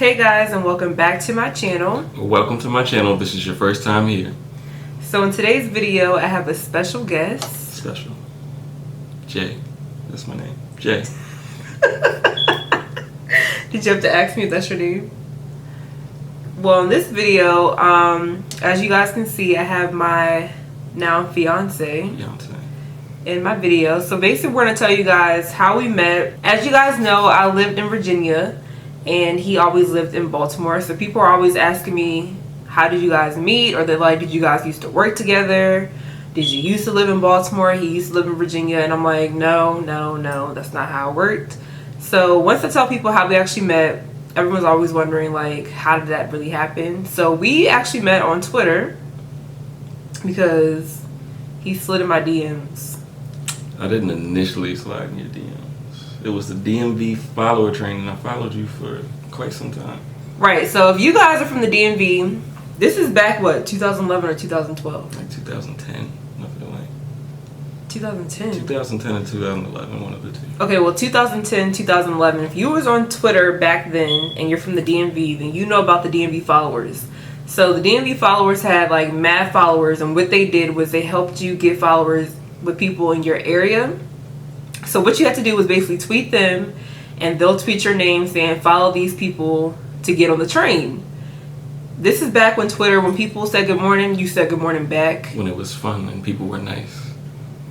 Hey guys, and welcome back to my channel. Welcome to my channel. This is your first time here. So in today's video, I have a special guest. Special. Jay. That's my name. Jay. Did you have to ask me if that's your name? Well, in this video, as you guys can see, I have my now fiance in my video. So basically, we're going to tell you guys how we met. As you guys know, I lived in Virginia and he always lived in Baltimore. So people are always asking me, how did you guys meet? Or they're like, did you guys used to work together? Did you used to live in Baltimore? He used to live in Virginia. And I'm like, no, that's not how it worked. So once I tell people how we actually met, everyone's always wondering, like, how did that really happen? So we actually met on Twitter because he slid in my DMs. I didn't initially slide in your DMs. It was the DMV follower training. I followed you for quite some time. Right. So if you guys are from the DMV, this is back, what, 2011 or 2012? Like 2010. Nothing like 2010. 2010 and 2011, one of the two. Okay, well, 2010, 2011. If you was on Twitter back then and you're from the DMV, then you know about the DMV followers. So the DMV followers had like mad followers, and what they did was they helped you get followers with people in your area. So what you had to do was basically tweet them, and they'll tweet your name saying follow these people to get on the train. This is back when Twitter, when people said good morning, you said good morning back. When it was fun and people were nice.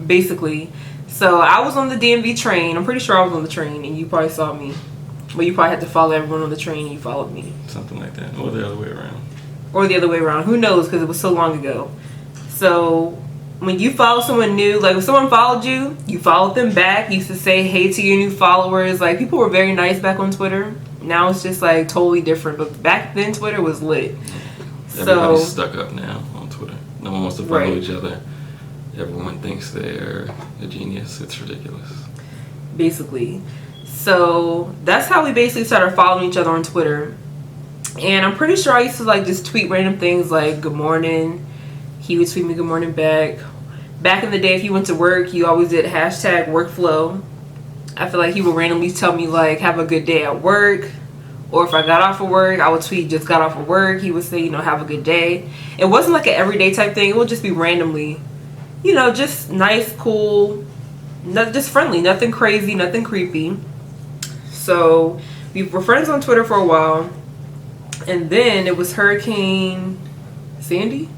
Basically. So I was on the DMV train. I'm pretty sure I was on the train and you probably saw me. But you probably had to follow everyone on the train and you followed me. Something like that. Or the other way around. Or the other way around. Who knows, because it was so long ago. So when you follow someone new, like if someone followed you, you followed them back. You used to say hey to your new followers. Like people were very nice back on Twitter. Now it's just like totally different. But back then Twitter was lit. Everybody's stuck up now on Twitter. No one wants to follow each other. Everyone thinks they're a genius. It's ridiculous. Basically. So that's how we basically started following each other on Twitter. And I'm pretty sure I used to like just tweet random things like good morning. He would tweet me good morning back. Back in the day, if you went to work, you always did hashtag workflow. I feel like he would randomly tell me like have a good day at work. Or if I got off of work, I would tweet just got off of work. He would say, you know, have a good day. It wasn't like an everyday type thing. It would just be randomly, you know, just nice, cool, just friendly, nothing crazy, nothing creepy. So we were friends on Twitter for a while. And then it was Hurricane Sandy?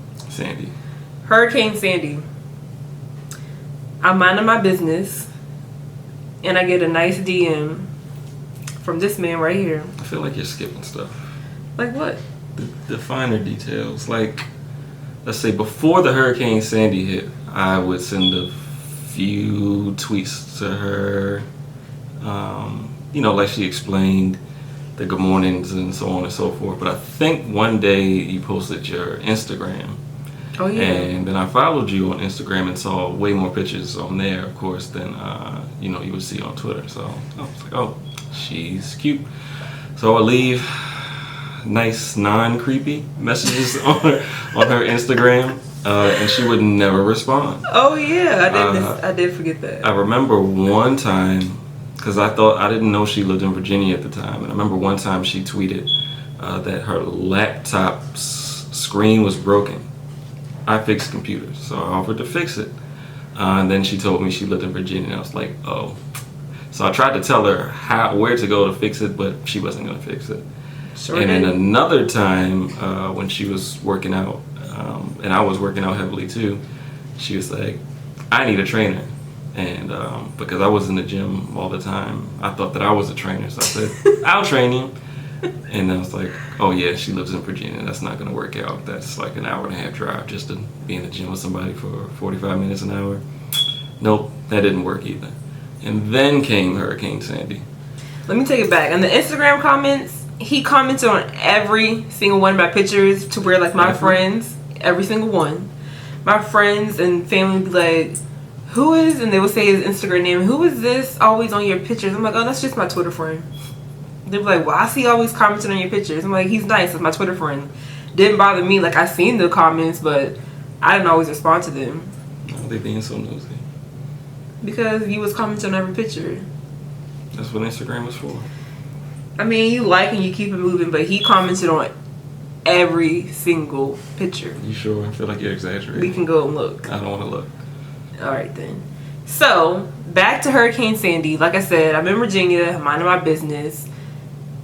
Hurricane Sandy. I'm minding my business and I get a nice DM from this man right here. I feel like you're skipping stuff. Like what? The finer details. Like, let's say before the Hurricane Sandy hit, I would send a few tweets to her. You know, like she explained the good mornings and so on and so forth. But I think one day you posted your Instagram. Oh yeah. And then I followed you on Instagram and saw way more pictures on there, of course, than you know, you would see on Twitter. So I was like, oh, she's cute. So I leave nice non-creepy messages on her Instagram, and she would never respond. Oh yeah, I did forget that. I remember one time, because I didn't know she lived in Virginia at the time, and I remember one time she tweeted that her laptop's screen was broken. I fix computers, so I offered to fix it. And then she told me she lived in Virginia, and I was like, oh. So I tried to tell her where to go to fix it, but she wasn't going to fix it. Sure. And then another time when she was working out, and I was working out heavily too, she was like, I need a trainer. And because I was in the gym all the time, I thought that I was a trainer. So I said, I'll train you. And I was like, oh yeah, she lives in Virginia. That's not going to work out. That's like an hour and a half drive just to be in the gym with somebody for 45 minutes an hour. Nope, that didn't work either. And then came Hurricane Sandy. Let me take it back. In the Instagram comments, he commented on every single one of my pictures to where like my friends, every single one, my friends and family would be like, who is, and they would say his Instagram name, who is this always on your pictures? I'm like, oh, that's just my Twitter friend. They'd be like, well, I see always commenting on your pictures. I'm like, he's nice, that's my Twitter friend. Didn't bother me, like I seen the comments, but I didn't always respond to them. Why are they being so nosy? Because you was commenting on every picture. That's what Instagram was for. I mean, you like and you keep it moving, but he commented on every single picture. You sure? I feel like you're exaggerating. We can go and look. I don't want to look. All right, then. So, back to Hurricane Sandy. Like I said, I'm in Virginia, minding my business,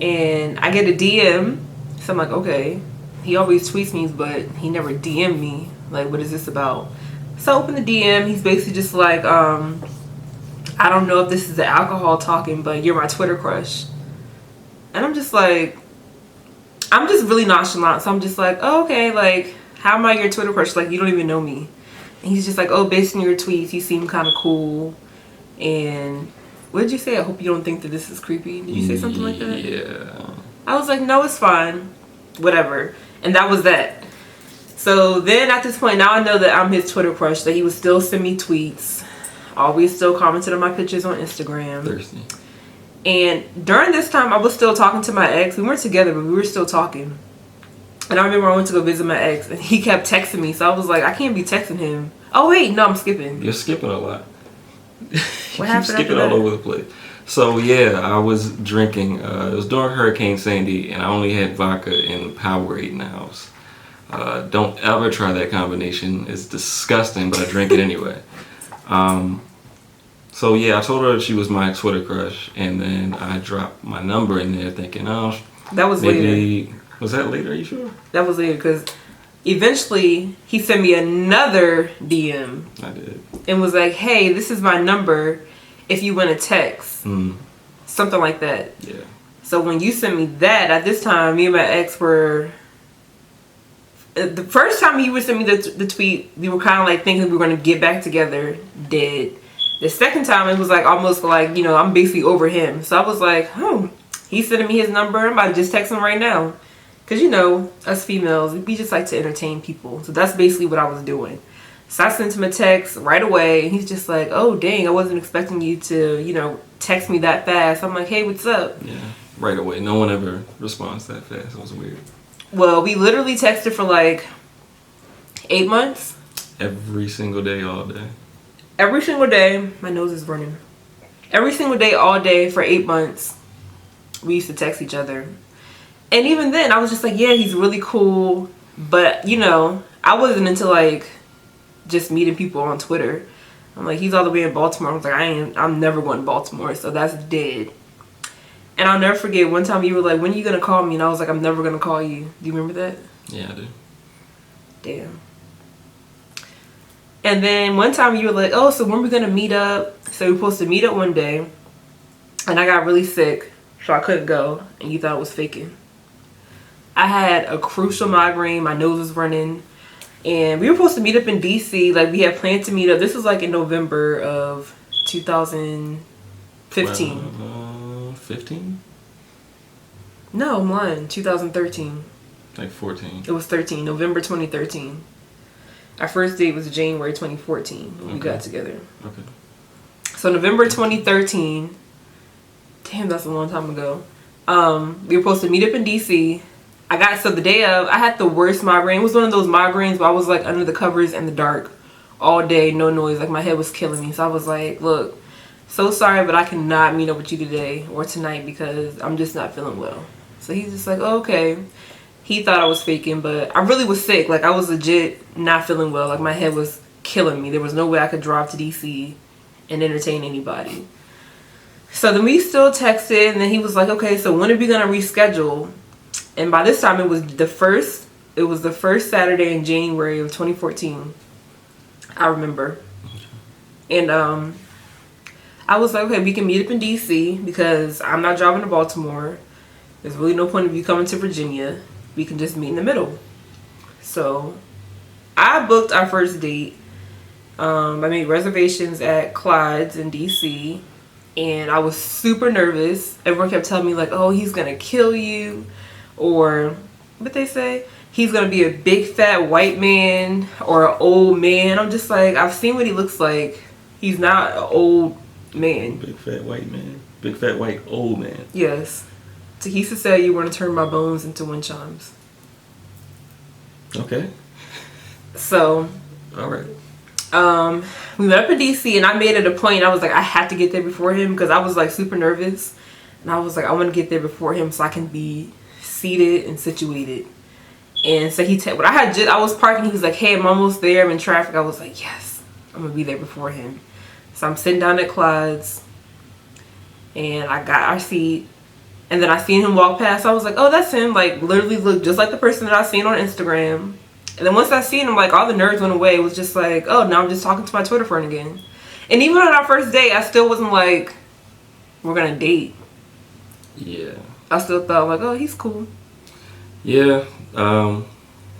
and I get a DM. So I'm like, okay. He always tweets me, but he never DM'd me. Like, what is this about? So I open the DM. He's basically just like, I don't know if this is the alcohol talking, but you're my Twitter crush. And I'm just like, I'm just really nonchalant. So I'm just like, oh, okay, like, how am I your Twitter crush? Like, you don't even know me. And he's just like, oh, based on your tweets, you seem kind of cool. And what did you say? I hope you don't think that this is creepy. Did you say something like that? Yeah. I was like, no, it's fine. Whatever. And that was that. So then at this point, now I know that I'm his Twitter crush, that he would still send me tweets. Always still commented on my pictures on Instagram. Thirsty. And during this time, I was still talking to my ex. We weren't together, but we were still talking. And I remember I went to go visit my ex, and he kept texting me. So I was like, I can't be texting him. Oh, wait, no, I'm skipping. You're skipping a lot. What happened? Skipping all over the place. So yeah, I was drinking. It was during Hurricane Sandy, and I only had vodka and Powerade in the house. Don't ever try that combination. It's disgusting, but I drink it anyway. So yeah, I told her she was my Twitter crush, and then I dropped my number in there, thinking, oh, that was maybe later. Was that later? Are you sure? That was later because eventually he sent me another DM. I did. And was like, hey, this is my number if you want to text. Mm. Something like that. Yeah. So when you sent me that, at this time, me and my ex were... The first time you would send me the tweet, we were kind of like thinking we were going to get back together, dead. The second time, it was like almost like, you know, I'm basically over him. So I was like, he's sending me his number. I'm about to just text him right now. Because, you know, us females, we just like to entertain people. So that's basically what I was doing. So I sent him a text right away. And he's just like, oh, dang, I wasn't expecting you to, you know, text me that fast. I'm like, hey, what's up? Yeah, right away. No one ever responds that fast. It was weird. Well, we literally texted for like 8 months. Every single day, all day. Every single day. My nose is running. Every single day, all day for 8 months. We used to text each other. And even then, I was just like, yeah, he's really cool. But, you know, I wasn't into like just meeting people on Twitter. I'm like, he's all the way in Baltimore. I was like, I'm never going to Baltimore. So that's dead. And I'll never forget one time you were like, when are you going to call me? And I was like, I'm never going to call you. Do you remember that? Yeah, I do. Damn. And then one time you were like, oh, so when are we going to meet up? So we were supposed to meet up one day. And I got really sick. So I couldn't go. And you thought I was faking. I had a crucial migraine. My nose was running. And we were supposed to meet up in DC. Like, we had planned to meet up. This was like in November of 2015. 15? No, I'm lying. 2013. Like 14. It was 13. November 2013. Our first date was January 2014 when we got together. Okay. So November 2013. Damn, that's a long time ago. We were supposed to meet up in DC. So the day of, I had the worst migraine. It was one of those migraines where I was like under the covers in the dark all day, no noise. Like my head was killing me. So I was like, look, so sorry, but I cannot meet up with you today or tonight because I'm just not feeling well. So he's just like, oh, okay. He thought I was faking, but I really was sick. Like I was legit not feeling well. Like my head was killing me. There was no way I could drive to DC and entertain anybody. So then we still texted, and then he was like, okay, so when are we gonna reschedule? And by this time it was the first Saturday in January of 2014. I remember. And I was like, okay, we can meet up in DC because I'm not driving to Baltimore. There's really no point of you coming to Virginia. We can just meet in the middle. So I booked our first date. I made reservations at Clyde's in DC. And I was super nervous. Everyone kept telling me like, oh, he's going to kill you. Or what they say? He's going to be a big fat white man or an old man. I'm just like, I've seen what he looks like. He's not an old man. Big fat white man. Big fat white old man. Yes. Tahisa said you want to turn my bones into wind chimes. Okay. So. All right. We met up in DC and I made it a point. I was like, I had to get there before him because I was like super nervous. And I was like, I want to get there before him so I can be seated and situated. And so when I was parking, he was like, hey, I'm almost there, I'm in traffic. I was like, yes, I'm gonna be there before him. So I'm sitting down at Clyde's, and I got our seat, and then I seen him walk past. I was like, oh, that's him. Like, literally looked just like the person that I seen on Instagram. And then once I seen him, like, all the nerves went away. It was just like, oh, now I'm just talking to my Twitter friend again. And even on our first date, I still wasn't like, we're gonna date. Yeah. I still thought like, oh, he's cool. Yeah.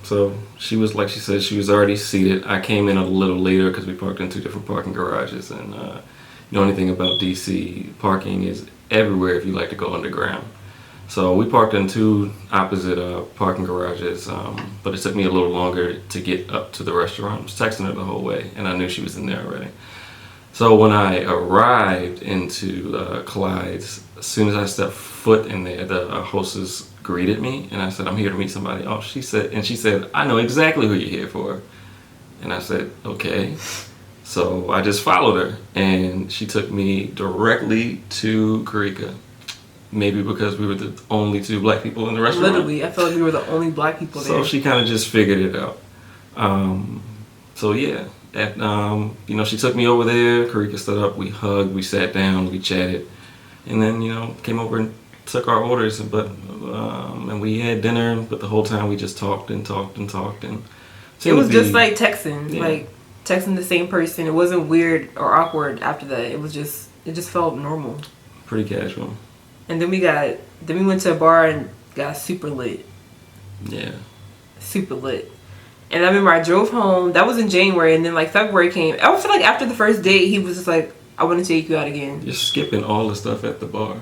So she was, like she said, she was already seated. I came in a little later because we parked in 2 different parking garages. And you know anything about DC, parking is everywhere if you like to go underground. So we parked in 2 opposite parking garages, but it took me a little longer to get up to the restaurant. I was texting her the whole way, and I knew she was in there already. So when I arrived into Clyde's, as soon as I stepped foot in there, the hostess greeted me, and I said, I'm here to meet somebody. Oh, she said, I know exactly who you're here for. And I said, okay. So I just followed her, and she took me directly to Karika. Maybe because we were the only 2 black people in the restaurant. Literally, I felt like we were the only black people there. So she kind of just figured it out. So yeah. You know, she took me over there. Karika stood up. We hugged. We sat down. We chatted, and then came over and took our orders. And we had dinner. But the whole time we just talked and talked and talked. And it was just like texting, yeah. like texting the same person. It wasn't weird or awkward after that. It just felt normal. Pretty casual. And then we went to a bar and got super lit. Yeah. Super lit. And I remember I drove home. That was in January, and then like February came. I feel like after the first date, he was just like, "I want to take you out again." You're skipping all the stuff at the bar.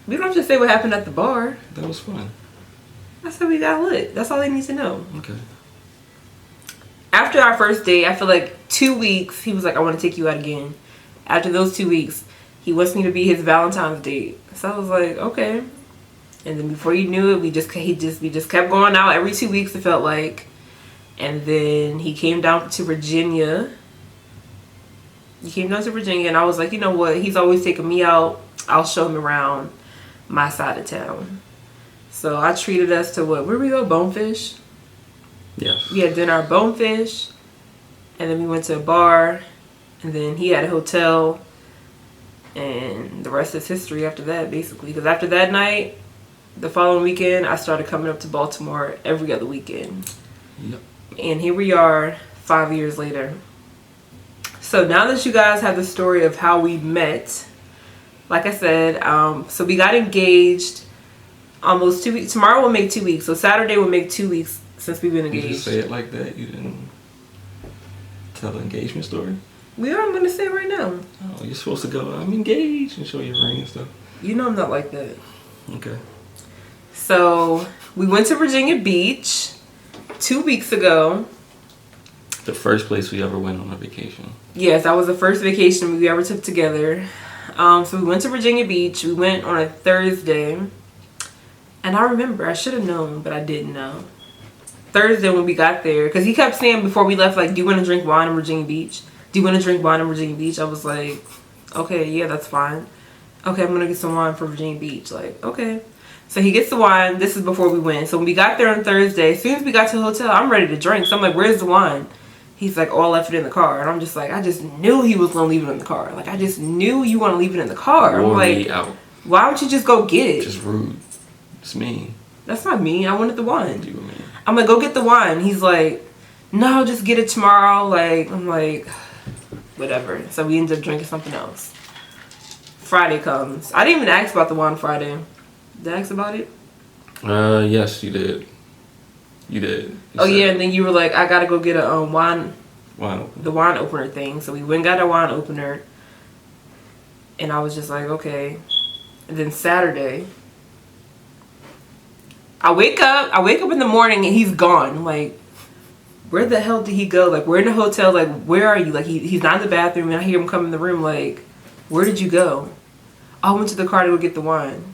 We don't have to say what happened at the bar. That was fun. I said we got lit. That's all they need to know. Okay. After our first date, I feel like 2 weeks, he was like, "I want to take you out again." After those 2 weeks, he wants me to be his Valentine's date. So I was like, okay. And then before you knew it, we just kept going out every 2 weeks. It felt like. And then he came down to Virginia. And I was like, you know what? He's always taking me out. I'll show him around my side of town. So I treated us to what? Where we go? Bonefish? Yes. We had dinner at Bonefish. And then we went to a bar. And then he had a hotel. And the rest is history after that, basically. Because after that night, the following weekend, I started coming up to Baltimore every other weekend. Yep. And here we are 5 years later. So now that you guys have the story of how we met, like I said, so we got engaged almost 2 weeks. Tomorrow will make 2 weeks. So Saturday will make 2 weeks since we've been engaged. Did you say it like that? You didn't tell the engagement story? I'm going to say it right now. Oh, you're supposed to go, I'm engaged, and show your ring and stuff. You know I'm not like that. Okay. So we went to Virginia Beach 2 weeks ago. The first place we ever went on a vacation. Yes, that was the first vacation we ever took together. So we went to Virginia Beach. We went on a Thursday. And I remember, I should have known, but I didn't know. Thursday when we got there, because he kept saying before we left, like, do you want to drink wine in Virginia Beach? Do you want to drink wine in Virginia Beach? I was like, okay, yeah, that's fine. Okay, I'm going to get some wine for Virginia Beach. Like, okay. So he gets the wine. This is before we went. So when we got there on Thursday, as soon as we got to the hotel, I'm ready to drink. So I'm like, where's the wine? He's like, oh, I left it in the car. And I'm just like, I just knew he was going to leave it in the car. Like, I just knew you want to leave it in the car. I'm like, why don't you just go get it? Just rude. It's mean. That's not mean. I wanted the wine. You were mean. I'm like, go get the wine. He's like, no, just get it tomorrow. Like, I'm like, whatever. So we ended up drinking something else. Friday comes. I didn't even ask about the wine Friday. Did I ask about it? Yes, you did. You did. Yeah, and then you were like, I gotta go get a wine opener. The wine opener thing. So we went and got a wine opener. And I was just like, okay. And then Saturday, I wake up in the morning and he's gone. I'm like, where the hell did he go? Like, we're in the hotel. Like, where are you? Like, he's not in the bathroom. And I hear him come in the room. Like, where did you go? I went to the car to go get the wine.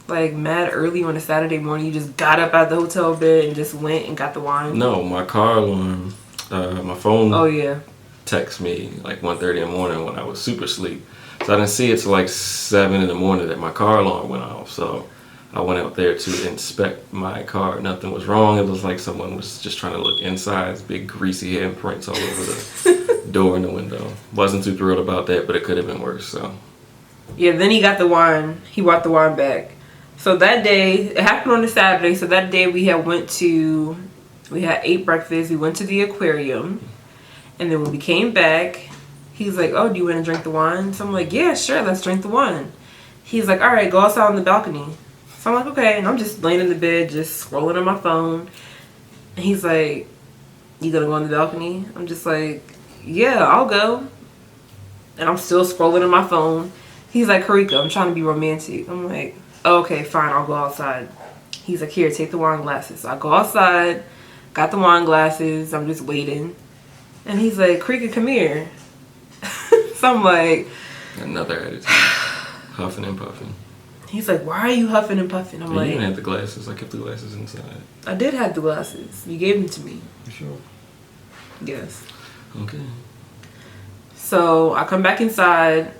Like, mad early on a Saturday morning, you just got up out of the hotel bed and just went and got the wine? No, my car alarm, my phone oh yeah, text me like 1:30 in the morning when I was super asleep. So I didn't see it till like 7 in the morning that my car alarm went off. So I went out there to inspect my car. Nothing was wrong. It was like someone was just trying to look inside. Big greasy handprints all over the door and the window. Wasn't too thrilled about that, but it could have been worse. So Yeah, then he got the wine. He brought the wine back. So that day, it happened on a Saturday. So that day we had ate breakfast. We went to the aquarium. And then when we came back, he's like, oh, do you want to drink the wine? So I'm like, yeah, sure, let's drink the wine. He's like, all right, go outside on the balcony. So I'm like, okay. And I'm just laying in the bed, just scrolling on my phone. And he's like, you gonna go on the balcony? I'm just like, yeah, I'll go. And I'm still scrolling on my phone. He's like, Karika, I'm trying to be romantic. I'm like, oh, okay, fine, I'll go outside. He's like, here, take the wine glasses. So I go outside, got the wine glasses. I'm just waiting. And he's like, Karika, come here. So I'm like, another attitude. Huffing and puffing. He's like, why are you huffing and puffing? I'm like, you didn't have the glasses. I kept the glasses inside. I did have the glasses. You gave them to me. You sure? Yes. Okay. So I come back inside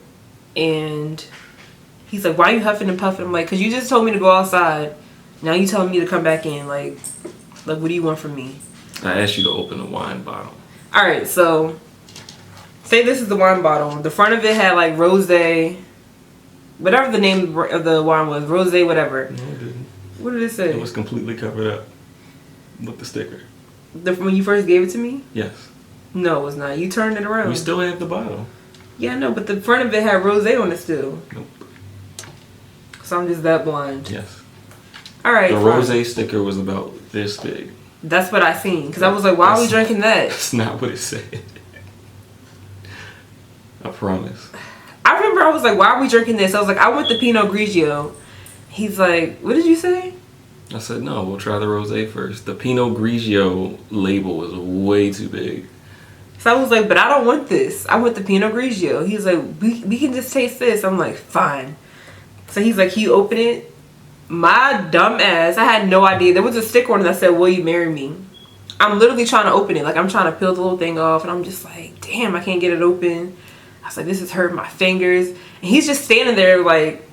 and he's like, why are you huffing and puffing? I'm like, because you just told me to go outside. Now you telling me to come back in. Like, what do you want from me? I asked you to open the wine bottle. All right, so say this is the wine bottle. The front of it had like rosé, whatever the name of the wine was, rosé, whatever. No, it didn't. What did it say? It was completely covered up with the sticker. When you first gave it to me? Yes. No, it was not. You turned it around. You still have the bottle. Yeah, no, but the front of it had rosé on it still. Nope. So I'm just that blind. Yes. All right. The fine. rosé sticker was about this big. That's what I seen. Because I was like, why are we drinking that? That's not what it said. I promise. I remember I was like, why are we drinking this? I was like, I want the Pinot Grigio. He's like, what did you say? I said, no, we'll try the rosé first. The Pinot Grigio label was way too big. So I was like, but I don't want this. I want the Pinot Grigio. He's like, we can just taste this. I'm like, fine. So he's like, can you open it? My dumb ass, I had no idea. There was a sticker on it that said, will you marry me? I'm literally trying to open it. Like, I'm trying to peel the little thing off. And I'm just like, damn, I can't get it open. I was like, this is hurting my fingers. And he's just standing there like,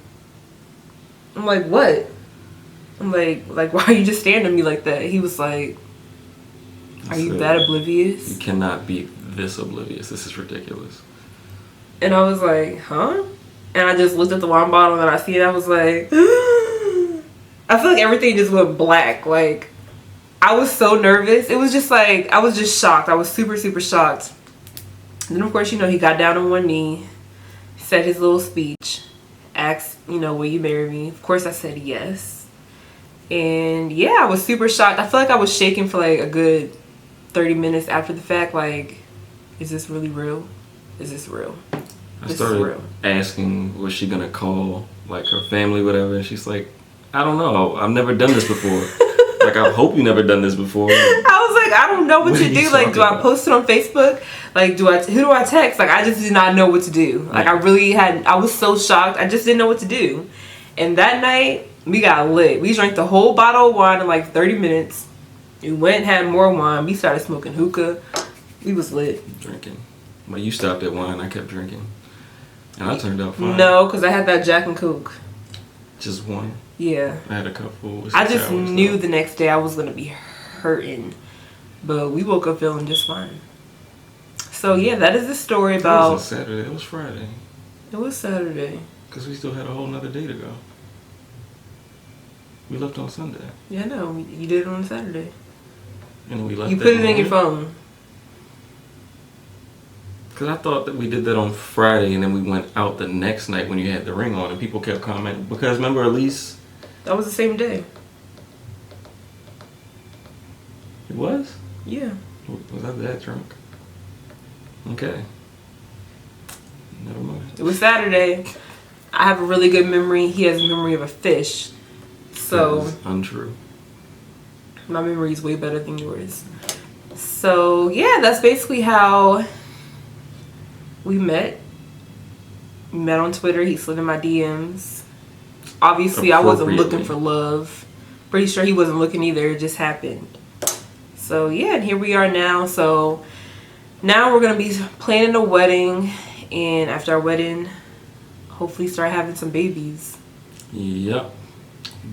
I'm like, what? I'm like, why are you just staring at me like that? He was like, are you that oblivious? You cannot be this oblivious. This is ridiculous. And I was like, huh? And I just looked at the wine bottle and I see it. I was like, I feel like everything just went black. Like, I was so nervous. It was just like, I was just shocked. I was super, super shocked. And then, of course, he got down on one knee, said his little speech, asked, will you marry me? Of course, I said yes. And yeah, I was super shocked. I feel like I was shaking for like a good 30 minutes after the fact. Like, is this really real? Is this real? I started asking, was she going to call like her family, whatever? And she's like, I don't know. I've never done this before. Like, I hope you never done this before. I was like, I don't know what to do. Like, do I post it on Facebook? Like, who do I text? Like, I just did not know what to do. Like, I was so shocked. I just didn't know what to do. And that night, we got lit. We drank the whole bottle of wine in like 30 minutes. We went and had more wine. We started smoking hookah. We was lit. Drinking. But you stopped at wine. I kept drinking. And I turned out fine. No, because I had that Jack and Coke. Just one? Yeah. I had a couple. I just knew the next day I was going to be hurting. But we woke up feeling just fine. So, yeah, that is the story about... It wasn't Saturday. It was Friday. It was Saturday. Because we still had a whole nother day to go. We left on Sunday. Yeah, no, you did it on Saturday. And we left. You put it in your phone. Because I thought that we did that on Friday and then we went out the next night when you had the ring on and people kept commenting. Because remember, Elise... That was the same day. It was? Yeah. Was I that drunk? Okay. Never mind. It was Saturday. I have a really good memory. He has a memory of a fish. So... That is untrue. My memory is way better than yours. So, yeah, that's basically how we met. We met on Twitter. He slid in my DMs. Obviously, I wasn't looking for love. Pretty sure he wasn't looking either. It just happened. So, yeah, and here we are now. So, now we're going to be planning a wedding. And after our wedding, hopefully start having some babies. Yep.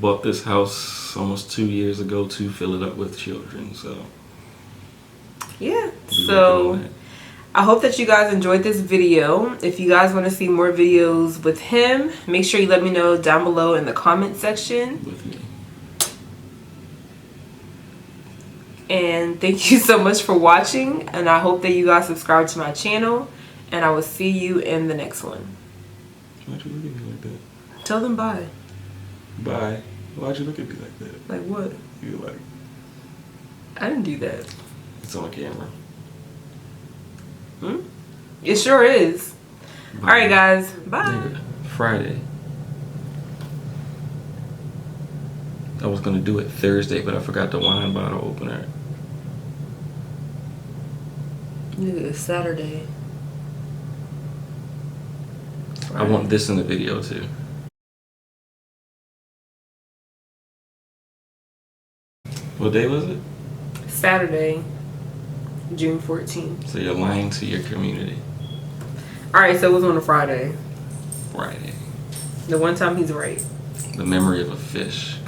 Bought this house almost 2 years ago to fill it up with children. So yeah. So I hope that you guys enjoyed this video. If you guys want to see more videos with him, make sure you let me know down below in the comment section. With me. And thank you so much for watching. And I hope that you guys subscribe to my channel. And I will see you in the next one. Why'd you look at me like that? Tell them bye. Bye. Why'd you look at me like that? Like what? You like... I didn't do that. It's on camera. It sure is. Bye. Alright guys, bye. Nigga, Friday. I was gonna do it Thursday, but I forgot the wine bottle opener. Nigga, it's Saturday. I want this in the video too. What day was it? Saturday, June 14th. So you're lying to your community. Alright, so it was on a Friday. Friday. The one time he's right. The memory of a fish.